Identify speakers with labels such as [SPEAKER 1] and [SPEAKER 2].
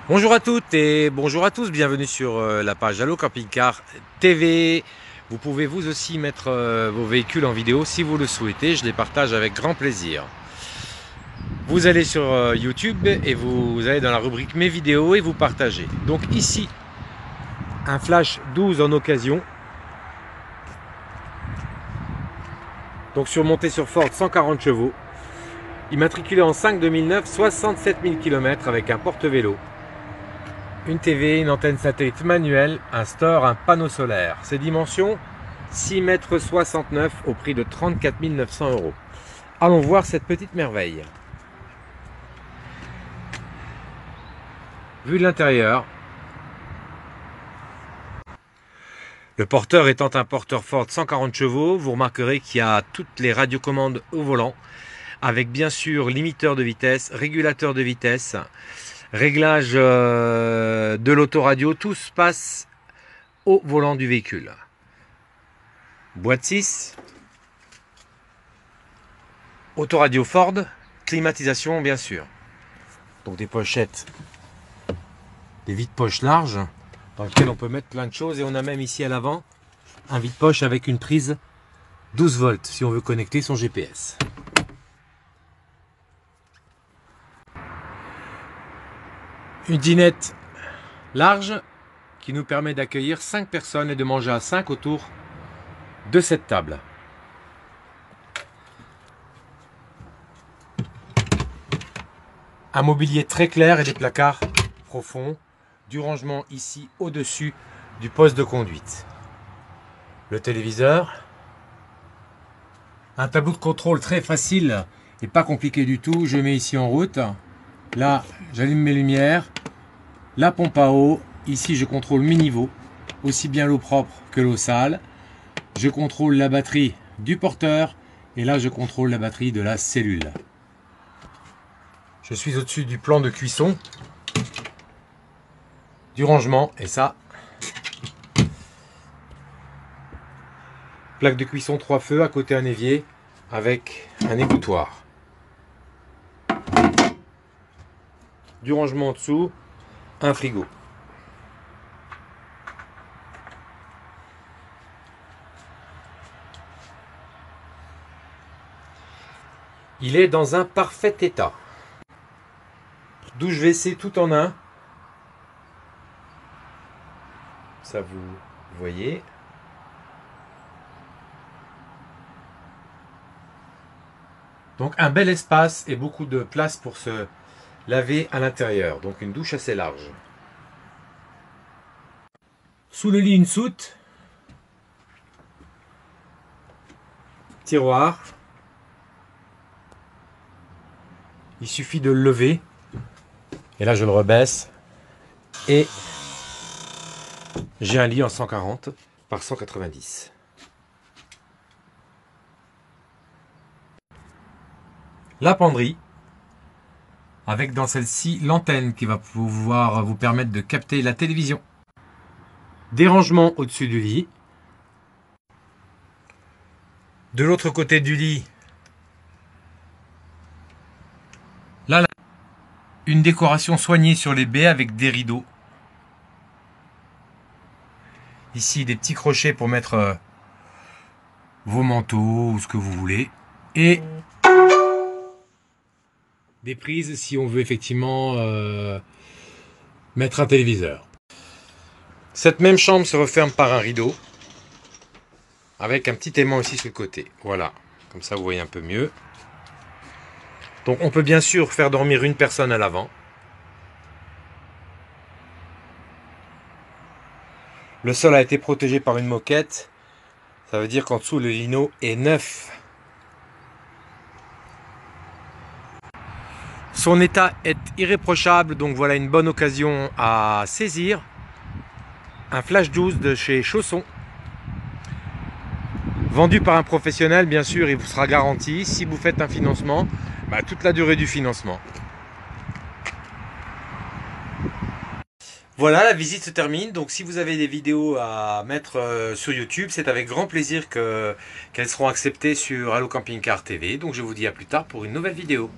[SPEAKER 1] Bonjour à toutes et bonjour à tous, bienvenue sur la page Allo Camping Car TV. Vous pouvez vous aussi mettre vos véhicules en vidéo si vous le souhaitez, je les partage avec grand plaisir. Vous allez sur YouTube et vous allez dans la rubrique mes vidéos et vous partagez. Donc ici, un Flash 12 en occasion. Donc surmonté sur Ford 140 chevaux. Immatriculé en 5 2009, 67 000 km avec un porte-vélo. Une TV, une antenne satellite manuelle, un store, un panneau solaire. Ses dimensions 6,69 m au prix de 34 900 €. Allons voir cette petite merveille. Vue de l'intérieur. Le porteur étant un porteur Ford 140 chevaux, vous remarquerez qu'il y a toutes les radiocommandes au volant, avec bien sûr limiteur de vitesse, régulateur de vitesse, réglage de l'autoradio, tout se passe au volant du véhicule. Boîte 6, autoradio Ford, climatisation bien sûr. Donc des pochettes, des vides-poches larges dans lesquelles on peut mettre plein de choses, et on a même ici à l'avant un vide-poche avec une prise 12 volts si on veut connecter son GPS. Une dinette large qui nous permet d'accueillir 5 personnes et de manger à 5 autour de cette table. Un mobilier très clair et des placards profonds. Du rangement ici au-dessus du poste de conduite. Le téléviseur. Un tableau de contrôle très facile et pas compliqué du tout. Je mets ici en route. Là, j'allume mes lumières. La pompe à eau. Ici, je contrôle mes niveaux. Aussi bien l'eau propre que l'eau sale. Je contrôle la batterie du porteur. Et là, je contrôle la batterie de la cellule. Je suis au-dessus du plan de cuisson. Du rangement. Et ça. Plaque de cuisson 3 feux. À côté un évier. Avec un égouttoir. Du rangement en dessous. Un frigo. Il est dans un parfait état. Douche WC tout en un. Ça vous voyez. Donc un bel espace et beaucoup de place pour se laver à l'intérieur. Donc une douche assez large. Sous le lit, une soute. Tiroir. Il suffit de le lever. Et là je le rebaisse. Et j'ai un lit en 140 par 190. La penderie. Avec dans celle-ci l'antenne qui va pouvoir vous permettre de capter la télévision. Des rangements au-dessus du lit. De l'autre côté du lit, là, une décoration soignée sur les baies avec des rideaux. Ici, des petits crochets pour mettre vos manteaux ou ce que vous voulez. Et des prises si on veut effectivement mettre un téléviseur. Cette même chambre se referme par un rideau avec un petit aimant aussi sur le côté. Voilà, comme ça vous voyez un peu mieux. Donc on peut bien sûr faire dormir une personne à l'avant. Le sol a été protégé par une moquette. Ça veut dire qu'en dessous le lino est neuf. Son état est irréprochable, donc voilà une bonne occasion à saisir. Un Flash 12 de chez Chausson. Vendu par un professionnel, bien sûr, il vous sera garanti. Si vous faites un financement, toute la durée du financement. Voilà, la visite se termine. Donc si vous avez des vidéos à mettre sur YouTube, c'est avec grand plaisir qu'elles seront acceptées sur Allo Camping Car TV. Donc je vous dis à plus tard pour une nouvelle vidéo.